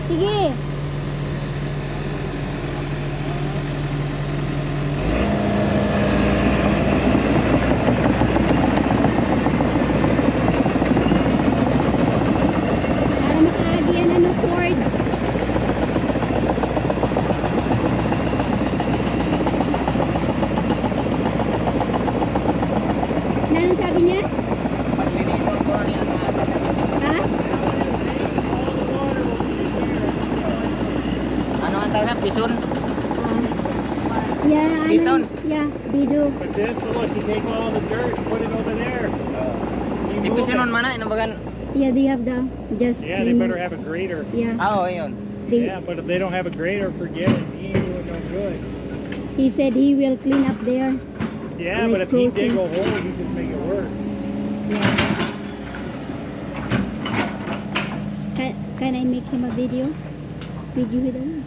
Sige. Para makaagi yan ano, Ford. Anong sabi niya? Paglinisan ko niya ang mga Ha? ano ang tawag na? Pison? Yeah, Bison? yeah, they do. But this, look, you take all the dirt, put it over there. You move Ipisinon it. man na, inabagan. Yeah, they have the just. Yeah, they better have a grader. Yeah, Oo, yun. they, Yeah, but if they don't have a grader, forget it. He ain't doing no good. he said he will clean up there. Yeah, Like but if he closing. dig a hole, he just make it worse. Yeah. Can I make him a video? Video with him?